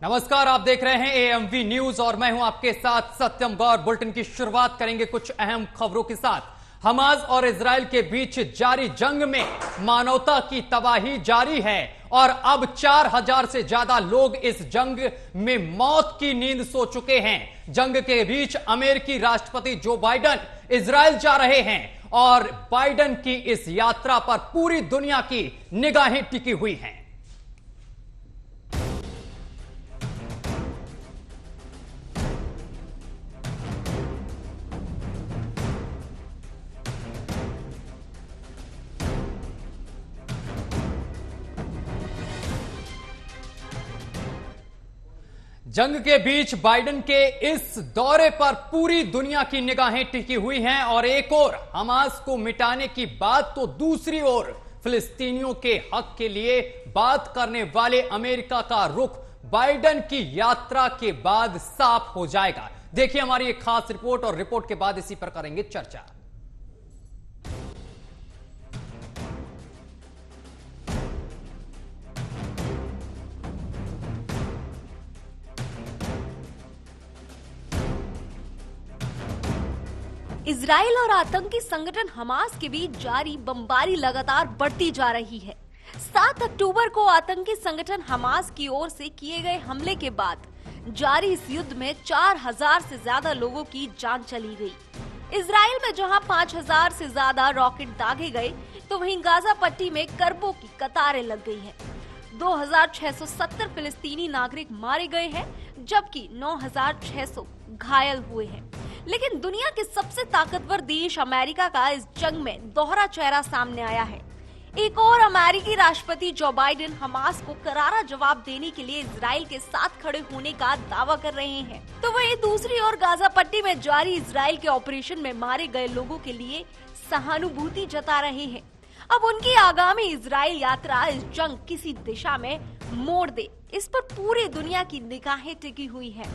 नमस्कार, आप देख रहे हैं एएमवी न्यूज और मैं हूं आपके साथ सत्यम गौर। बुलेटिन की शुरुआत करेंगे कुछ अहम खबरों के साथ। हमास और इजराइल के बीच जारी जंग में मानवता की तबाही जारी है और अब 4000 से ज्यादा लोग इस जंग में मौत की नींद सो चुके हैं। जंग के बीच अमेरिकी राष्ट्रपति जो बाइडेन इजराइल जा रहे हैं और बाइडेन की इस यात्रा पर पूरी दुनिया की निगाहें टिकी हुई हैं। जंग के बीच बाइडेन के इस दौरे पर पूरी दुनिया की निगाहें टिकी हुई हैं और एक ओर हमास को मिटाने की बात तो दूसरी ओर फिलिस्तीनियों के हक के लिए बात करने वाले अमेरिका का रुख बाइडेन की यात्रा के बाद साफ हो जाएगा। देखिए हमारी एक खास रिपोर्ट और रिपोर्ट के बाद इसी पर करेंगे चर्चा। इजराइल और आतंकी संगठन हमास के बीच जारी बमबारी लगातार बढ़ती जा रही है। 7 अक्टूबर को आतंकी संगठन हमास की ओर से किए गए हमले के बाद जारी इस युद्ध में 4000 से ज्यादा लोगों की जान चली गई। इजराइल में जहां 5000 से ज्यादा रॉकेट दागे गए तो वहीं गाजा पट्टी में करबों की कतारें लग गई हैं। 2670 फिलिस्तीनी नागरिक मारे गए हैं जबकि 9600 घायल हुए हैं। लेकिन दुनिया के सबसे ताकतवर देश अमेरिका का इस जंग में दोहरा चेहरा सामने आया है। एक और अमेरिकी राष्ट्रपति जो बाइडेन हमास को करारा जवाब देने के लिए इजराइल के साथ खड़े होने का दावा कर रहे हैं, तो वहीं दूसरी ओर गाजा पट्टी में जारी इजराइल के ऑपरेशन में मारे गए लोगों के लिए सहानुभूति जता रहे हैं। अब उनकी आगामी इजराइल यात्रा इस जंग किसी दिशा में मोड़ दे, इस पर पूरी दुनिया की निगाहें टिकी हुई है।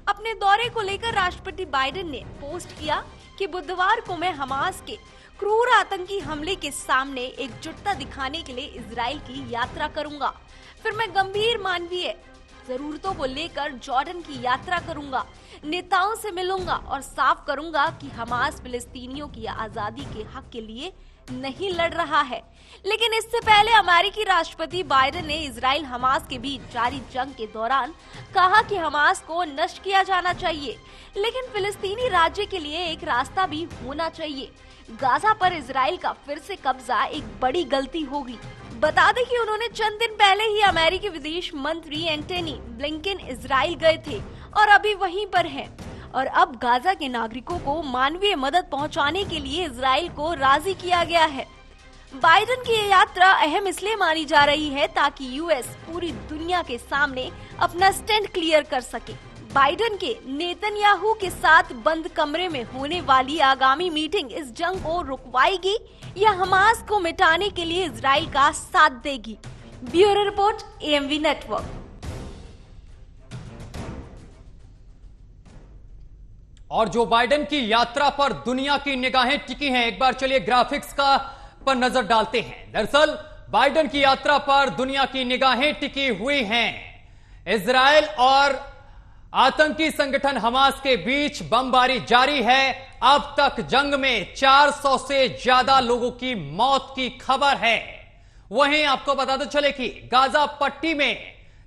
अपने दौरे को लेकर राष्ट्रपति बाइडेन ने पोस्ट किया कि बुधवार को मैं हमास के क्रूर आतंकी हमले के सामने एकजुटता दिखाने के लिए इजराइल की यात्रा करूंगा। फिर मैं गंभीर मानवीय जरूरतों को लेकर जॉर्डन की यात्रा करूंगा, नेताओं से मिलूंगा और साफ करूंगा कि हमास फिलिस्तीनियों की आजादी के हक के लिए नहीं लड़ रहा है। लेकिन इससे पहले अमेरिकी राष्ट्रपति बाइडेन ने इजराइल हमास के बीच जारी जंग के दौरान कहा कि हमास को नष्ट किया जाना चाहिए, लेकिन फिलिस्तीनी राज्य के लिए एक रास्ता भी होना चाहिए। गाजा पर इजराइल का फिर से कब्जा एक बड़ी गलती होगी। बता दें कि उन्होंने चंद दिन पहले ही अमेरिकी विदेश मंत्री एंटनी ब्लिंकन इजराइल गए थे और अभी वहीं पर हैं। और अब गाजा के नागरिकों को मानवीय मदद पहुंचाने के लिए इजराइल को राजी किया गया है। बाइडेन की ये यात्रा अहम इसलिए मानी जा रही है ताकि यूएस पूरी दुनिया के सामने अपना स्टैंड क्लियर कर सके। बाइडेन के नेतन्याहू के साथ बंद कमरे में होने वाली आगामी मीटिंग इस जंग को रुकवाएगी या हमास को मिटाने के लिए इजराइल का साथ देगी। Bureau report, AMV network. और जो बाइडेन की यात्रा पर दुनिया की निगाहें टिकी हैं, एक बार चलिए ग्राफिक्स का पर नजर डालते हैं। दरअसल बाइडेन की यात्रा पर दुनिया की निगाहें टिकी हुई हैं। इजराइल और आतंकी संगठन हमास के बीच बमबारी जारी है। अब तक जंग में 400 से ज्यादा लोगों की मौत की खबर है। वहीं आपको बताते चले कि गाजा पट्टी में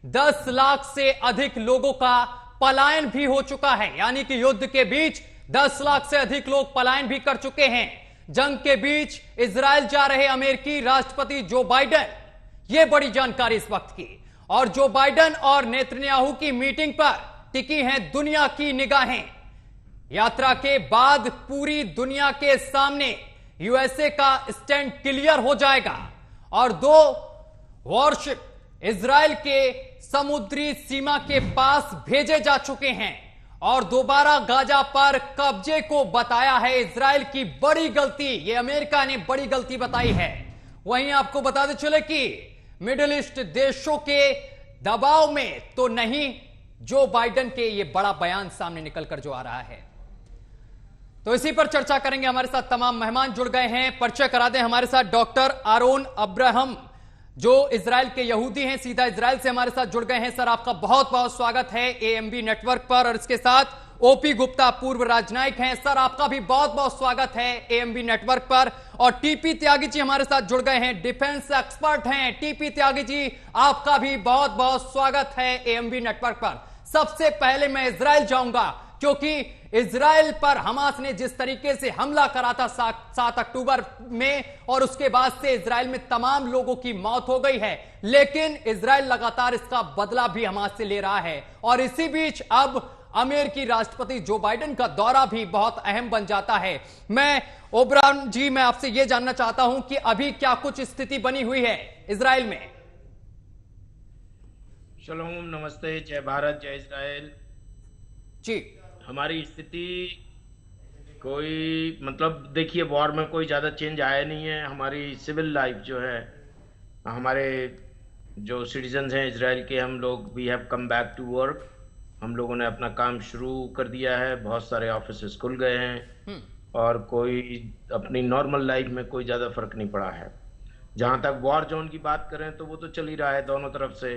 10 लाख से अधिक लोगों का पलायन भी हो चुका है, यानी कि युद्ध के बीच 10 लाख से अधिक लोग पलायन भी कर चुके हैं। जंग के बीच इजराइल जा रहे अमेरिकी राष्ट्रपति जो बाइडेन, यह बड़ी जानकारी इस वक्त की। और जो बाइडेन और नेतन्याहू की मीटिंग पर टिकी हैं दुनिया की निगाहें। यात्रा के बाद पूरी दुनिया के सामने यूएसए का स्टैंड क्लियर हो जाएगा और 2 वॉरशिप इजराइल के समुद्री सीमा के पास भेजे जा चुके हैं और दोबारा गाजा पर कब्जे को बताया है इजराइल की बड़ी गलती। ये अमेरिका ने बड़ी गलती बताई है। वहीं आपको बताते चले कि मिडिल ईस्ट देशों के दबाव में तो नहीं जो बाइडेन के ये बड़ा बयान सामने निकलकर जो आ रहा है। तो इसी पर चर्चा करेंगे। हमारे साथ तमाम मेहमान जुड़ गए हैं। परिचय करा दें, हमारे साथ डॉक्टर आरोन अब्राहम जो इजराइल के यहूदी हैं, सीधा इजराइल से हमारे साथ जुड़ गए हैं। सर, आपका बहुत बहुत स्वागत है एएमबी नेटवर्क पर। और इसके साथ ओपी गुप्ता, पूर्व राजनयिक हैं। सर, आपका भी बहुत बहुत स्वागत है एएमबी नेटवर्क पर। और टीपी त्यागी जी हमारे साथ जुड़ गए हैं, डिफेंस एक्सपर्ट हैं। टीपी त्यागी जी, आपका भी बहुत बहुत स्वागत है एएमबी नेटवर्क पर। सबसे पहले मैं इजराइल जाऊंगा, क्योंकि इजराइल पर हमास ने जिस तरीके से हमला करा था 7 अक्टूबर में, और उसके बाद से इजराइल में तमाम लोगों की मौत हो गई है, लेकिन इजराइल लगातार इसका बदला भी हमास से ले रहा है। और इसी बीच अब अमेरिकी राष्ट्रपति जो बाइडेन का दौरा भी बहुत अहम बन जाता है। मैं ओब्रान जी, मैं आपसे यह जानना चाहता हूं कि अभी क्या कुछ स्थिति बनी हुई है इजराइल में। शलोम, नमस्ते, जय भारत, जय इजराइल जी। हमारी स्थिति कोई मतलब देखिए, वॉर में कोई ज़्यादा चेंज आया नहीं है। हमारी सिविल लाइफ जो है, हमारे जो सिटीजन्स हैं इजराइल के, हम लोग we have come back to work. हम लोगों ने अपना काम शुरू कर दिया है, बहुत सारे ऑफिस खुल गए हैं और कोई अपनी नॉर्मल लाइफ में कोई ज़्यादा फर्क नहीं पड़ा है। जहाँ तक वॉर जोन की बात करें तो वो तो चल ही रहा है दोनों तरफ से।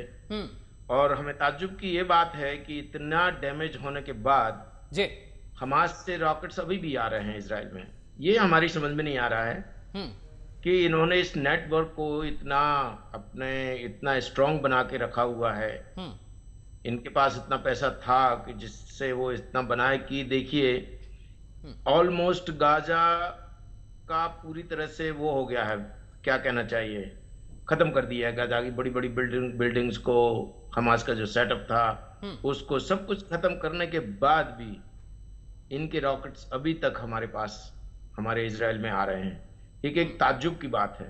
और हमें ताज्जुब की ये बात है कि इतना डैमेज होने के बाद जी हमास से रॉकेट्स अभी भी आ रहे हैं इजराइल में। ये हमारी समझ में नहीं आ रहा है कि इन्होंने इस नेटवर्क को इतना स्ट्रांग बना के रखा हुआ है। इनके पास इतना पैसा था कि जिससे वो इतना बनाए कि देखिए ऑलमोस्ट गाजा का पूरी तरह से वो हो गया है, क्या कहना चाहिए, खत्म कर दिया है गाजा की बड़ी बड़ी बिल्डिंग्स को। हमास का जो सेटअप था उसको सब कुछ खत्म करने के बाद भी इनके रॉकेट्स अभी तक हमारे पास, हमारे इजराइल में आ रहे हैं। एक ताज्जुब की बात है।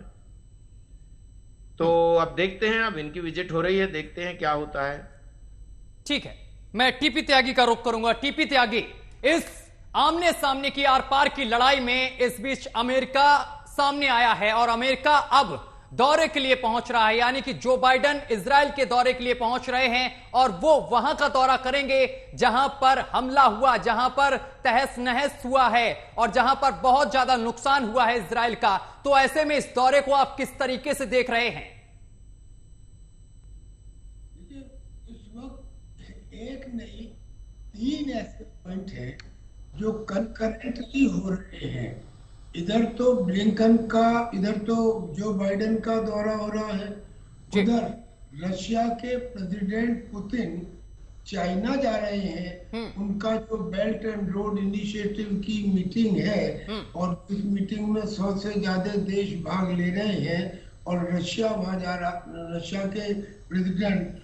तो अब देखते हैं, अब इनकी विजिट हो रही है, देखते हैं क्या होता है। ठीक है, मैं टीपी त्यागी का रुख करूंगा। टीपी त्यागी, इस आमने सामने की आर पार की लड़ाई में इस बीच अमेरिका सामने आया है और अमेरिका अब दौरे के लिए पहुंच रहा है, यानी कि जो बाइडेन इजराइल के दौरे के लिए पहुंच रहे हैं और वो वहां का दौरा करेंगे जहां पर हमला हुआ, जहां पर तहस नहस हुआ है और जहां पर बहुत ज्यादा नुकसान हुआ है इजराइल का। तो ऐसे में इस दौरे को आप किस तरीके से देख रहे हैं? इस वक्त एक नहीं 3 ऐसे पॉइंट हैं जो कंकरेंटली हो रहे हैं। इधर तो ब्लिंकन का, इधर तो जो बाइडेन का दौरा हो रहा है, उधर रशिया के प्रेसिडेंट पुतिन चाइना जा रहे हैं। उनका जो बेल्ट एंड रोड इनिशिएटिव की मीटिंग है और इस मीटिंग में 100 से ज्यादा देश भाग ले रहे हैं और रशिया वहां जा रहा। रशिया के प्रेसिडेंट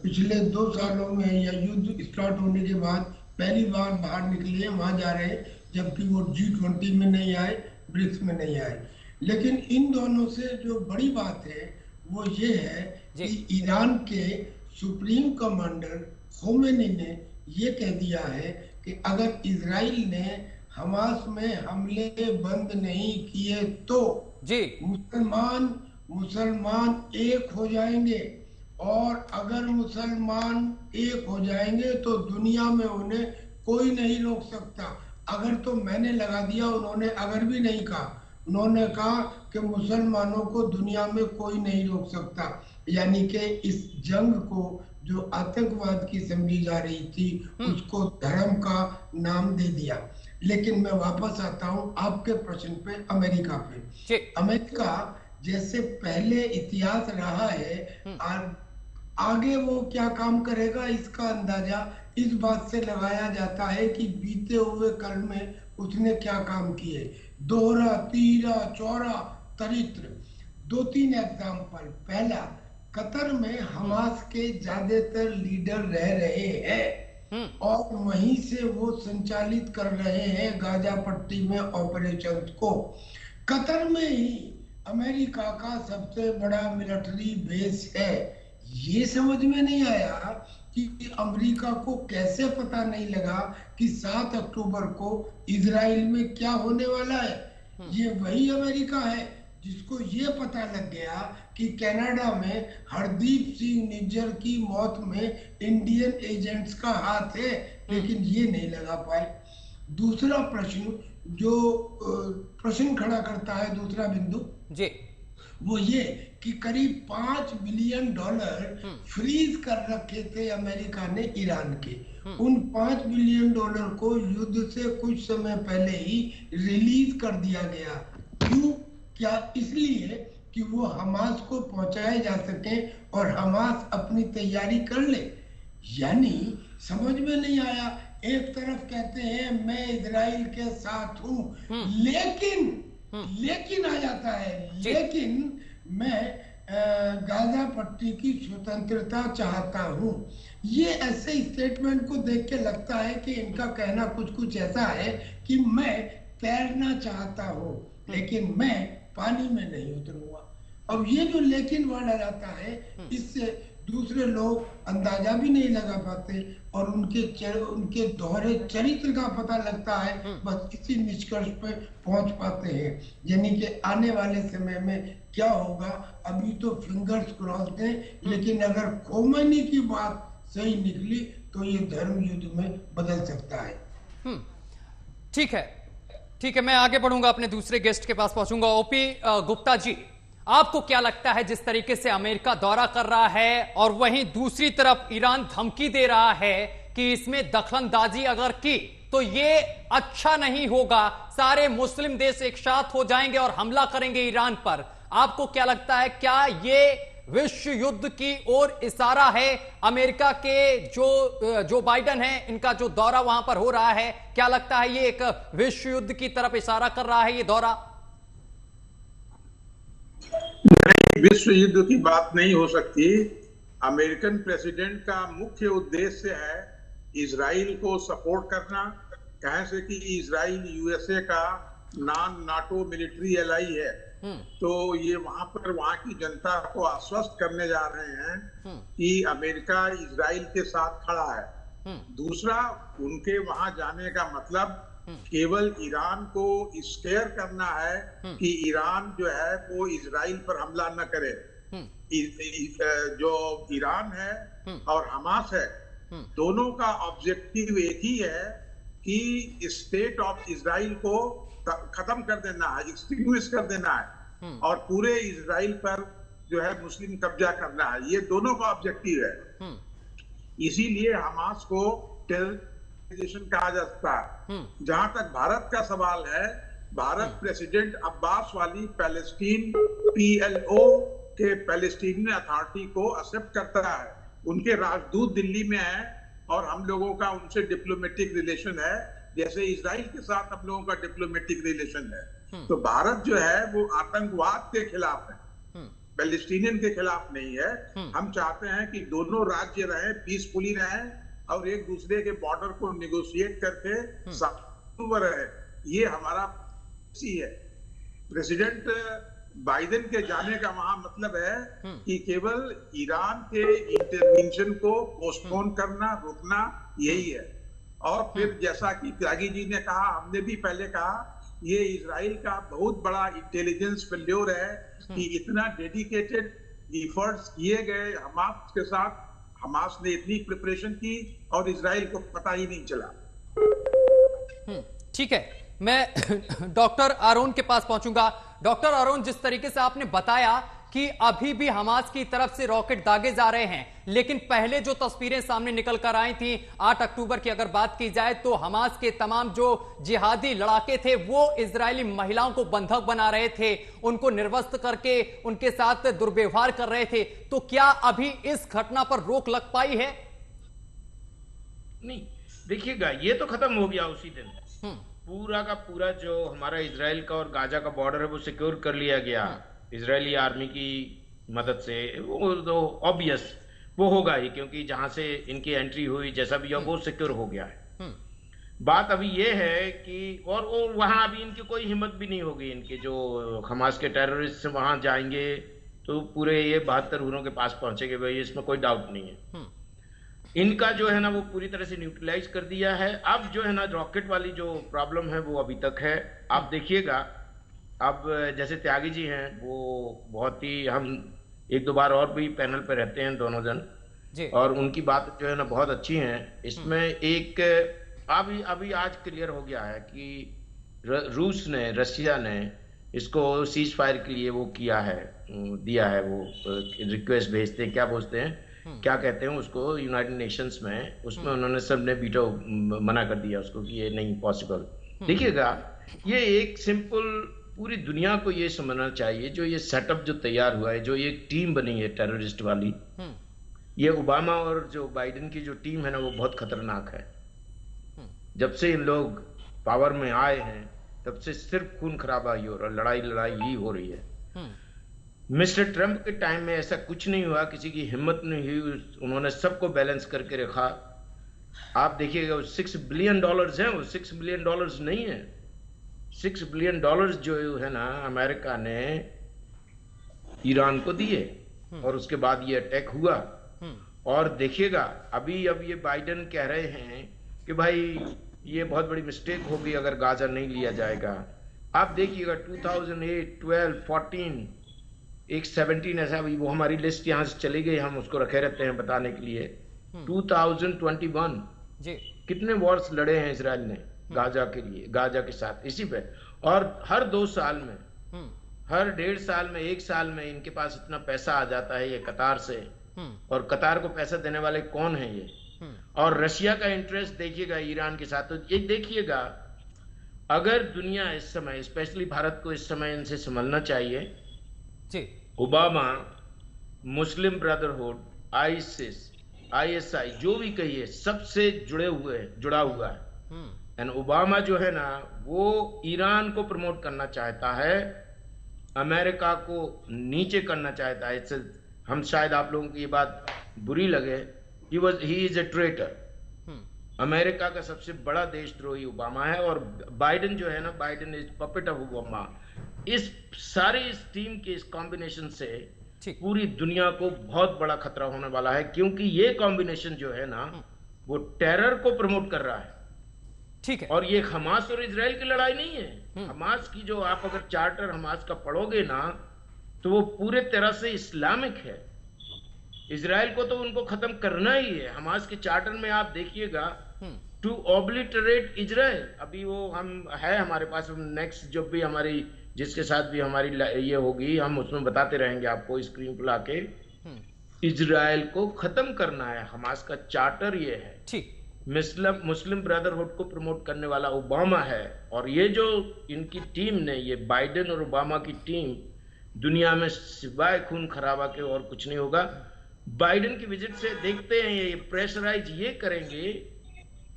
पिछले 2 सालों में या युद्ध स्टार्ट होने के बाद पहली बार बाहर निकले हैं, वहां जा रहे हैं, जबकि वो G20 में नहीं आए, ब्रिक्स में नहीं आए। लेकिन इन दोनों से जो बड़ी बात है वो ये है कि ईरान के सुप्रीम कमांडर खोमेनी ने ये कह दिया है कि अगर इजराइल ने हमास में हमले बंद नहीं किए तो मुसलमान एक हो जाएंगे, और अगर मुसलमान एक हो जाएंगे तो दुनिया में उन्हें कोई नहीं रोक सकता। अगर तो मैंने लगा दिया, उन्होंने अगर भी नहीं कहा। उन्होंने कहा कि मुसलमानों को दुनिया में कोई नहीं रोक सकता, यानी कि इस जंग को जो आतंकवाद की समझी जा रही थी उसको धर्म का नाम दे दिया। लेकिन मैं वापस आता हूँ आपके प्रश्न पे, अमेरिका पे। अमेरिका जैसे पहले इतिहास रहा है, आगे वो क्या काम करेगा इसका अंदाजा इस बात से लगाया जाता है कि बीते हुए कल में उसने क्या काम किए। दोहरा, तीरा, चौरा, चरित्र। 2-3 एग्जाम्पल। पहला, कतर में हमास के ज्यादातर लीडर रह रहे हैं और वहीं से वो संचालित कर रहे हैं गाजा पट्टी में ऑपरेशन को। कतर में ही अमेरिका का सबसे बड़ा मिलिट्री बेस है। ये समझ में नहीं आया कि अमेरिका को कैसे पता नहीं लगा कि 7 अक्टूबर को इजराइल में क्या होने वाला है। ये वही अमेरिका है जिसको ये पता लग गया कि कनाडा में हरदीप सिंह निज्जर की मौत में इंडियन एजेंट्स का हाथ है, लेकिन ये नहीं लगा पाए। दूसरा प्रश्न जो प्रश्न खड़ा करता है, दूसरा बिंदु, वो ये कि करीब $5 बिलियन फ्रीज कर रखे थे अमेरिका ने ईरान के। उन $5 बिलियन को युद्ध से कुछ समय पहले ही रिलीज कर दिया गया। क्यों? क्या इसलिए कि वो हमास को पहुंचाए जा सके और हमास अपनी तैयारी कर ले। यानी समझ में नहीं आया, एक तरफ कहते हैं मैं इजराइल के साथ हूं, लेकिन आ जाता है लेकिन मैं गाजा पट्टी की स्वतंत्रता चाहता हूं। ये ऐसे स्टेटमेंट को देख के लगता है कि इनका कहना कुछ ऐसा है कि मैं तैरना चाहता हूं लेकिन मैं पानी में नहीं उतरूंगा। अब ये जो लेकिन वर्ड आ जाता है, इससे दूसरे लोग अंदाजा भी नहीं लगा पाते और उनके दोहरे चरित्र का पता लगता है। बस इसी निष्कर्ष पे पहुंच पाते हैं, यानी कि आने वाले समय में क्या होगा अभी तो फिंगर्स क्रॉस्ड हैं, लेकिन अगर खोमेनी की बात सही निकली तो ये धर्म युद्ध में बदल सकता है। ठीक है, मैं आगे बढ़ूंगा, अपने दूसरे गेस्ट के पास पहुंचूंगा। ओपी गुप्ता जी, आपको क्या लगता है जिस तरीके से अमेरिका दौरा कर रहा है और वहीं दूसरी तरफ ईरान धमकी दे रहा है कि इसमें दखलंदाजी अगर की तो ये अच्छा नहीं होगा, सारे मुस्लिम देश एक साथ हो जाएंगे और हमला करेंगे ईरान पर, आपको क्या लगता है, क्या ये विश्व युद्ध की ओर इशारा है? अमेरिका के जो बाइडन है, इनका जो दौरा वहां पर हो रहा है, क्या लगता है ये एक विश्व युद्ध की तरफ इशारा कर रहा है ये दौरा? विश्व युद्ध की बात नहीं हो सकती। अमेरिकन प्रेसिडेंट का मुख्य उद्देश्य है इजराइल को सपोर्ट करना, कहें से कि इजराइल यूएसए का नॉन नाटो मिलिट्री एलाई है, तो ये वहां पर वहां की जनता को आश्वस्त करने जा रहे हैं कि अमेरिका इजराइल के साथ खड़ा है। दूसरा, उनके वहां जाने का मतलब केवल ईरान को स्केयर करना है कि ईरान जो है वो इजराइल पर हमला न करे। जो ईरान है और हमास है, दोनों का ऑब्जेक्टिव एक ही है कि स्टेट ऑफ इजराइल को खत्म कर देना है, एक्सटिंग्विश कर देना है और पूरे इजराइल पर जो है मुस्लिम कब्जा करना है। ये दोनों का ऑब्जेक्टिव है। इसीलिए हमास को टेररिज्म कहा जाता है। जहां तक भारत का सवाल है, भारत प्रेसिडेंट अब्बास वाली पैलेस्टीन PLO के पैलेस्टीनियन अथॉरिटी को एक्सेप्ट करता है। उनके राजदूत दिल्ली में है और हम लोगों का उनसे डिप्लोमेटिक रिलेशन है, जैसे इजराइल के साथ हम लोगों का डिप्लोमेटिक रिलेशन है। तो भारत जो है वो आतंकवाद के खिलाफ है, पैलेस्टीनियन के खिलाफ नहीं है। हम चाहते हैं कि दोनों राज्य रहें, पीसफुली रहें और एक दूसरे के बॉर्डर को निगोशिएट करके साथ रहे। ये हमारा है। प्रेसिडेंट बाइडेन के जाने का वहां मतलब है कि केवल ईरान के इंटरवेंशन को पोस्टपोन करना, रुकना, यही है। और फिर जैसा कि त्यागी जी ने कहा, हमने भी पहले कहा, ये इजराइल का बहुत बड़ा इंटेलिजेंस फेल्योर है कि इतना डेडिकेटेड एफर्ट्स किए गए हमास के साथ, हमास ने इतनी प्रिपरेशन की और इजराइल को पता ही नहीं चला। ठीक है, मैं डॉक्टर आरोन के पास पहुंचूंगा। डॉक्टर आरोन, जिस तरीके से आपने बताया कि अभी भी हमास की तरफ से रॉकेट दागे जा रहे हैं, लेकिन पहले जो तस्वीरें सामने निकल कर आई थी 8 अक्टूबर की अगर बात की जाए तो हमास के तमाम जो जिहादी लड़ाके थे वो इजरायली महिलाओं को बंधक बना रहे थे, उनको निर्वस्त्र करके उनके साथ दुर्व्यवहार कर रहे थे। तो क्या अभी इस घटना पर रोक लग पाई है? नहीं, देखिएगा, ये तो खत्म हो गया उसी दिन। पूरा का पूरा जो हमारा इजराइल का और गाजा का बॉर्डर है वो सिक्योर कर लिया गया इजरायली आर्मी की मदद से। वो तो ऑब्वियस वो होगा ही, क्योंकि जहां से इनकी एंट्री हुई, जैसा भी हो, वो सिक्योर हो गया है। बात अभी ये है कि और वहां अभी इनकी कोई हिम्मत भी नहीं होगी, इनके जो हमास के टेररिस्ट वहां जाएंगे तो पूरे ये 72 हुरों के पास पहुंचेंगे भाई, इसमें कोई डाउट नहीं है। इनका जो है ना वो पूरी तरह से न्यूट्रलाइज कर दिया है। अब जो है ना रॉकेट वाली जो प्रॉब्लम है वो अभी तक है। आप देखिएगा, अब जैसे त्यागी जी हैं, वो बहुत ही, हम 1-2 बार और भी पैनल पे रहते हैं दोनों जन जी, और उनकी बात जो है ना बहुत अच्छी है। इसमें एक अभी आज क्लियर हो गया है कि रूस ने, रशिया ने इसको सीज फायर के लिए वो किया है, दिया है, वो रिक्वेस्ट भेजते हैं, क्या बोलते हैं, क्या कहते हैं उसको यूनाइटेड नेशंस में, उसमें उन्होंने सबने वीटो मना कर दिया उसको कि ये नहीं पॉसिबल। देखिएगा, ये एक सिंपल, पूरी दुनिया को ये समझना चाहिए, जो ये सेटअप जो तैयार हुआ है, जो ये टीम बनी है टेररिस्ट वाली, ये ओबामा और जो बाइडेन की जो टीम है ना, वो बहुत खतरनाक है। जब से इन लोग पावर में आए हैं तब से सिर्फ खून खराबा ही हो रहा, लड़ाई ही हो रही है। मिस्टर ट्रंप के टाइम में ऐसा कुछ नहीं हुआ, किसी की हिम्मत नहीं हुई, उन्होंने सबको बैलेंस करके रखा। आप देखिएगा, 6 बिलियन डॉलर्स हैं, वो 6 बिलियन डॉलर्स नहीं है, 6 बिलियन डॉलर्स जो है ना, अमेरिका ने ईरान को दिए और उसके बाद ये अटैक हुआ। और देखिएगा, अब ये बाइडेन कह रहे हैं कि भाई ये बहुत बड़ी मिस्टेक होगी अगर गाजा नहीं लिया जाएगा। आप देखिएगा 2008, 12, 14, एक 17 ऐसा भी, वो हमारी लिस्ट यहाँ से चली गई, हम उसको रखे रहते हैं बताने के लिए। 2021 जी कितने वॉर्स लड़े हैं इसराइल ने गाजा के लिए, गाजा के साथ, इसी पे। और हर 2 साल में, हर 1.5 साल में, 1 साल में इनके पास इतना पैसा आ जाता है ये कतार से। और कतार को पैसा देने वाले कौन है ये? और रशिया का इंटरेस्ट देखिएगा ईरान के साथ। तो ये देखिएगा, अगर दुनिया इस समय, स्पेशली भारत को इस समय इनसे संभलना चाहिए जी। ओबामा, मुस्लिम ब्रदरहुड, ISI जो भी कहिए, सबसे जुड़ा हुआ है। एंड ओबामा जो है ना, वो ईरान को प्रमोट करना चाहता है, अमेरिका को नीचे करना चाहता है। इससे हम शायद आप लोगों की ये बात बुरी लगे, he is a traitor. America का सबसे बड़ा देशद्रोही ओबामा है, और बाइडेन जो है ना, Biden is puppet of Obama. इस टीम के इस कॉम्बिनेशन से पूरी दुनिया को बहुत बड़ा खतरा होने वाला है, क्योंकि ये कॉम्बिनेशन जो है ना, वो टेरर को प्रमोट कर रहा है। ठीक है। और ये हमास और इजराइल की लड़ाई नहीं है। हमास की जो, आप अगर चार्टर हमास का पढ़ोगे ना, तो वो पूरे तरह से इस्लामिक है। इजराइल को तो उनको खत्म करना ही है। हमास के चार्टर में आप देखिएगा, टू ऑब्लिटरेट इजराइल। अभी वो है हमारे पास, नेक्स्ट जब भी हमारी, जिसके साथ भी हमारी ये होगी, हम उसमें बताते रहेंगे आपको स्क्रीन पर लाके। इजराइल को खत्म करना है, हमास का चार्टर ये है। ठीक। मुस्लिम ब्रदरहुड को प्रमोट करने वाला ओबामा है। और ये जो इनकी टीम ने, ये बाइडेन और ओबामा की टीम, दुनिया में सिवाय खून खराबा के और कुछ नहीं होगा। बाइडेन की विजिट से देखते हैं ये प्रेशराइज ये करेंगे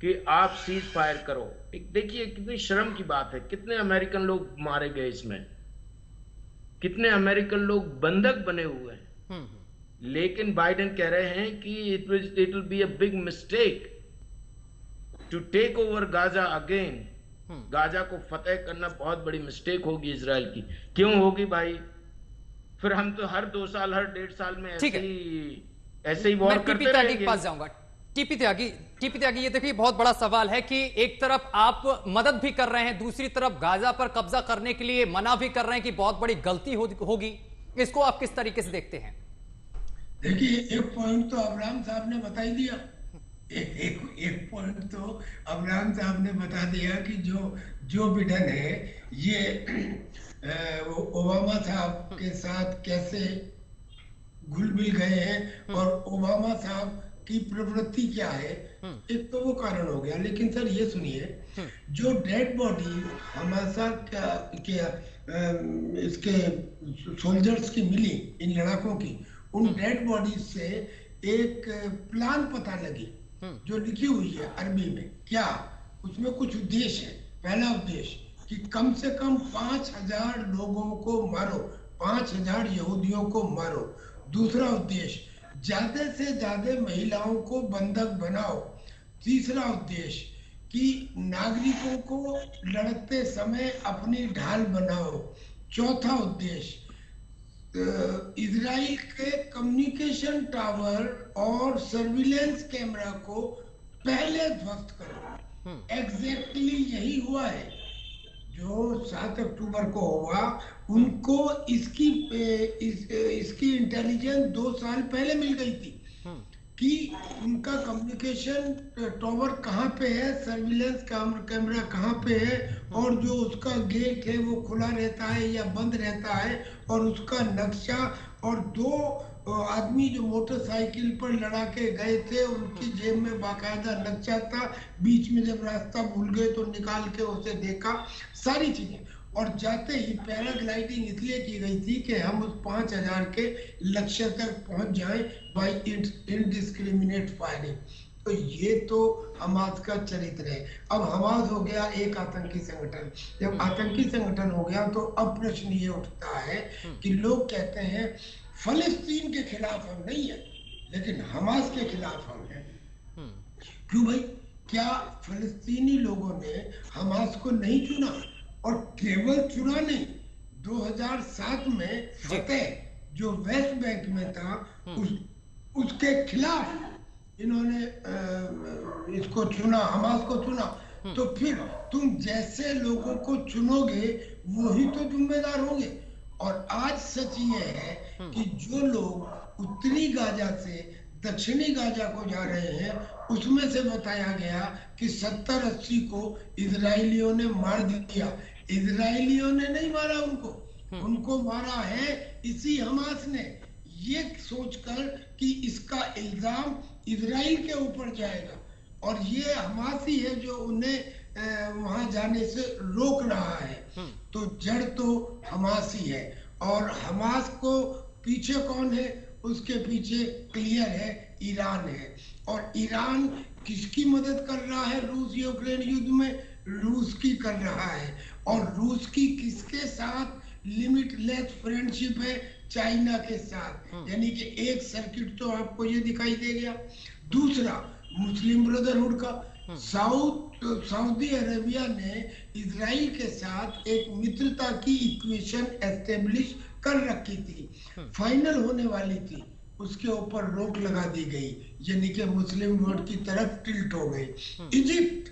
कि आप सीज फायर करो। देखिए कितनी शर्म की बात है, कितने अमेरिकन लोग मारे गए इसमें, कितने अमेरिकन लोग बंधक बने हुए हैं। लेकिन बाइडेन कह रहे हैं कि it will be a big mistake to take over Gaza again. Gaza को फतेह करना बहुत बड़ी मिस्टेक होगी इजराइल की। क्यों होगी भाई? फिर हम तो हर 2 साल, हर 1.5 साल में ऐसे ही वॉर करते रहेंगे। के पास जाऊंगा। टीपी त्यागी, ये देखिए बहुत बड़ा सवाल है कि एक तरफ आप मदद भी कर रहे हैं, दूसरी तरफ गाजा पर कब्जा करने के लिए मना भी कर रहे हैं कि बहुत बड़ी गलती होगी। इसको आप किस तरीके से देखते हैं? देखिए, एक पॉइंट तो अब्राहम साहब ने बता ही दिया। एक पॉइंट तो अब्राहम साहब ने बता दिया कि जो बिडेन है, ये ओबामा साहब के साथ कैसे घुल मिल गए हैं और ओबामा साहब की प्रवृत्ति क्या है। एक तो वो कारण हो गया। लेकिन सर ये सुनिए, जो डेड बॉडी हमासा इसके सोल्जर्स की मिली, इन लड़ाकों की, उन डेड बॉडी से एक प्लान पता लगी जो लिखी हुई है अरबी में। क्या उसमें कुछ उद्देश्य है? पहला उद्देश्य कि कम से कम 5000 लोगों को मारो, 5000 यहूदियों को मारो। दूसरा उद्देश्य, ज्यादा से ज्यादा महिलाओं को बंधक बनाओ। तीसरा उद्देश्य कि नागरिकों को लड़ते समय अपनी ढाल बनाओ। चौथा उद्देश्य, इजराइल के कम्युनिकेशन टावर और सर्विलेंस कैमरा को पहले ध्वस्त करो। एग्जैक्टली यही हुआ है। जो 7 अक्टूबर को हुआ, उनको इसकी इंटेलिजेंस 2 साल पहले मिल गई थी। कि उनका कम्युनिकेशन टावर कहाँ पे है, सर्विलेंस कैमरा कहाँ पे है, और जो उसका गेट है वो खुला रहता है या बंद रहता है, और उसका नक्शा, और दो आदमी जो मोटरसाइकिल पर लड़ा के गए थे उनकी जेब में बाकायदा नक्शा था, बीच में जब रास्ता भूल गए तो निकाल के उसे देखा, सारी चीजें। और जाते ही पैराग्लाइडिंग इसलिए की गई थी कि हम उस 5000 के लक्ष्य तक पहुंच जाएं बाय इनडिस्क्रिमिनेट फायरिंग। तो ये तो हमास का चरित्र है। अब हमास हो गया एक आतंकी संगठन। जब आतंकी संगठन हो गया तो अब प्रश्न ये उठता है कि लोग कहते हैं फलस्तीन के खिलाफ हम नहीं है, लेकिन हमास के खिलाफ हम हैं। क्यों भाई? क्या फलस्तीनी लोगों ने हमास को नहीं चुना? और केवल चुना नहीं, 2007 में फतेह जो वेस्ट बैंक में था उसके खिलाफ इन्होंने इसको चुना, हमास को चुना। तो फिर तुम जैसे लोगों को चुनोगे वही तो जिम्मेदार होंगे। और आज सच ये है कि जो लोग उत्तरी गाजा से दक्षिणी गाजा को जा रहे हैं उसमें से बताया गया कि 70-80 को इजरायलियों ने मार दिया। इजरायलियों ने नहीं मारा उनको मारा है इसी हमास ने, ये सोचकर कि इसका इल्जाम इजराइल के ऊपर जाएगा, और ये हमास ही है जो उन्हें वहां जाने से रोक रहा है। तो जड़ तो हमास ही है। और हमास को पीछे कौन है? उसके पीछे क्लियर है, ईरान है। और ईरान किसकी मदद कर रहा है रूस यूक्रेन युद्ध में? रूस की कर रहा है। और रूस की किसके साथ लिमिटलेस फ्रेंडशिप है? चाइना के साथ। यानी कि एक सर्किट तो आपको ये दिखाई दे गया। दूसरा, मुस्लिम ब्रदरहुड का सऊदी अरेबिया ने इजराइल के साथ एक मित्रता की इक्वेशन एस्टेब्लिश कर रखी थी, फाइनल होने वाली थी, उसके ऊपर रोक लगा दी गई, यानी कि मुस्लिम वर्ल्ड की तरफ टिल्ट हो गई। इजिप्ट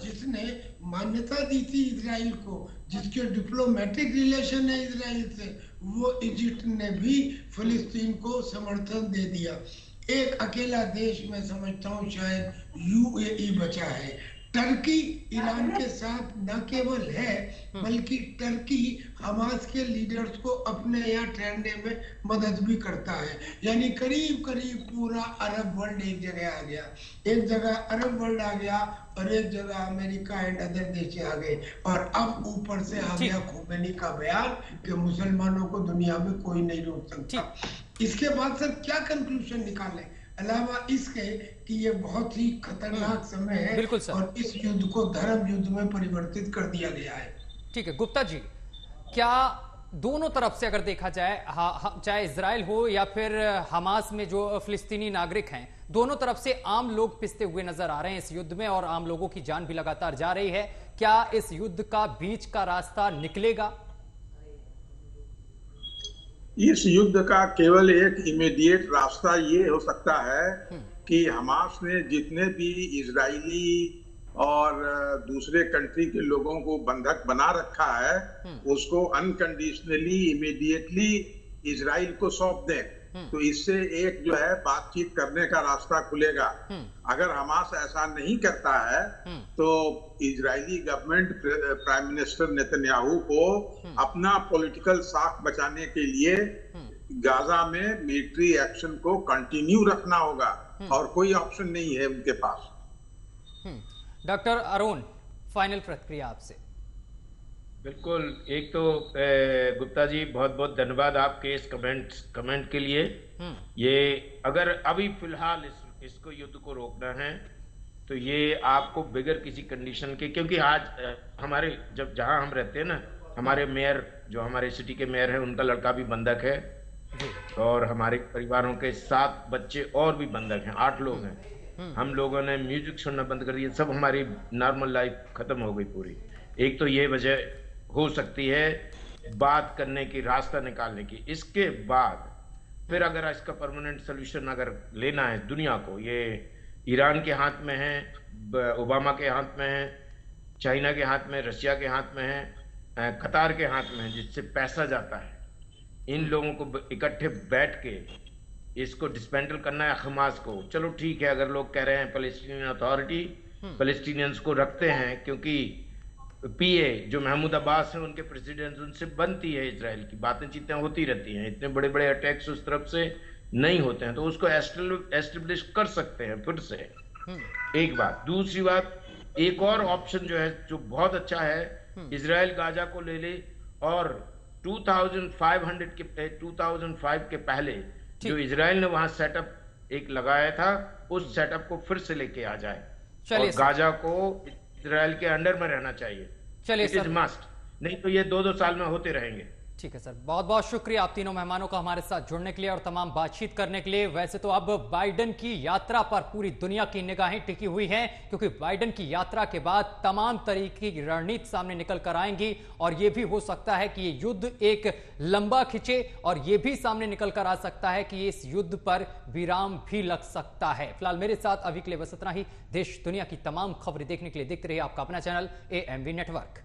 जिसने मान्यता दी थी इजराइल को, जिसके डिप्लोमेटिक रिलेशन है इजराइल से, वो इजिप्ट ने भी फिलिस्तीन को समर्थन दे दिया। एक अकेला देश मैं समझता हूँ शायद यूएई बचा है। टर्की ईरान के साथ न केवल है बल्कि टर्की हमास के लीडर्स को अपने यहाँ ठहरने में मदद भी करता है। यानी करीब करीब पूरा अरब वर्ल्ड एक जगह आ गया। एक जगह अरब वर्ल्ड आ गया और एक जगह अमेरिका एंड अदर देश आ गए। और अब ऊपर से आ गया खोमेनी का बयान कि मुसलमानों को दुनिया में कोई नहीं रोक सकता। इसके बाद सर क्या कंक्लूजन निकाले अलावा इसके कि ये बहुत ही खतरनाक समय है और इस युद्ध को धर्म युद्ध में परिवर्तित कर दिया गया है। ठीक है गुप्ता जी, क्या दोनों तरफ से अगर देखा जाए, चाहे इजराइल हो या फिर हमास में जो फिलिस्तीनी नागरिक हैं, दोनों तरफ से आम लोग पिसते हुए नजर आ रहे हैं इस युद्ध में और आम लोगों की जान भी लगातार जा रही है। क्या इस युद्ध का बीच का रास्ता निकलेगा? इस युद्ध का केवल एक इमीडिएट रास्ता ये हो सकता है कि हमास ने जितने भी इजरायली और दूसरे कंट्री के लोगों को बंधक बना रखा है उसको अनकंडीशनली इमीडिएटली इजराइल को सौंप दें। तो इससे एक जो है बातचीत करने का रास्ता खुलेगा। अगर हमास ऐसा नहीं करता है तो Israeli government prime minister Netanyahu को अपना पॉलिटिकल साख बचाने के लिए गाजा में मिलिट्री एक्शन को कंटिन्यू रखना होगा और कोई ऑप्शन नहीं है उनके पास। डॉक्टर अरुण, फाइनल प्रतिक्रिया आपसे। बिल्कुल, एक तो गुप्ता जी बहुत बहुत धन्यवाद आपके इस कमेंट के लिए। ये अगर अभी फिलहाल इसको युद्ध को रोकना है तो ये आपको बगैर किसी कंडीशन के, क्योंकि आज हमारे जहां हम रहते हैं ना, हमारे मेयर जो हमारे सिटी के मेयर हैं उनका लड़का भी बंधक है और हमारे परिवारों के 7 बच्चे और भी बंधक हैं, 8 लोग हैं। हम लोगों ने म्यूजिक सुनना बंद कर दिया, सब हमारी नॉर्मल लाइफ खत्म हो गई पूरी। एक तो ये वजह हो सकती है बात करने की, रास्ता निकालने की। इसके बाद फिर अगर इसका परमानेंट सोल्यूशन अगर लेना है दुनिया को, ये ईरान के हाथ में है, ओबामा के हाथ में है, चाइना के हाथ में, रशिया के हाथ में है, कतार के हाथ में है जिससे पैसा जाता है। इन लोगों को इकट्ठे बैठ के इसको डिस्मेंटल करना है हमास को। चलो ठीक है, अगर लोग कह रहे हैं पैलेस्टीनियन अथॉरिटी पैलेस्टीनियंस को रखते हैं, क्योंकि पीए जो महमूद अब्बास हैं उनके प्रेसिडेंट, उनसे बनती है इजराइल की बातें चीतें होती रहती हैं, इतने बड़े बड़े अटैक्स उस तरफ से नहीं होते हैं, तो उसको एस्टेब्लिश कर सकते हैं फिर से। एक बात। दूसरी बात, एक और ऑप्शन जो है जो बहुत अच्छा है, इजराइल गाजा को ले ले और 2005 के पहले जो इजराइल ने वहां सेटअप एक लगाया था, उस सेटअप को फिर से लेके आ जाए और गाजा को इजराइल के अंडर में रहना चाहिए। चलिए इट इज मस्ट, नहीं तो ये 2-2 साल में होते रहेंगे। ठीक है सर, बहुत बहुत शुक्रिया आप तीनों मेहमानों का हमारे साथ जुड़ने के लिए और तमाम बातचीत करने के लिए। वैसे तो अब बाइडेन की यात्रा पर पूरी दुनिया की निगाहें टिकी हुई हैं, क्योंकि बाइडेन की यात्रा के बाद तमाम तरीके की रणनीति सामने निकल कर आएंगी और यह भी हो सकता है कि ये युद्ध एक लंबा खिंचे और यह भी सामने निकल कर आ सकता है कि इस युद्ध पर विराम भी लग सकता है। फिलहाल मेरे साथ अभी के लिए बस इतना ही। देश दुनिया की तमाम खबरें देखने के लिए देखते रहिए आपका अपना चैनल AMV नेटवर्क।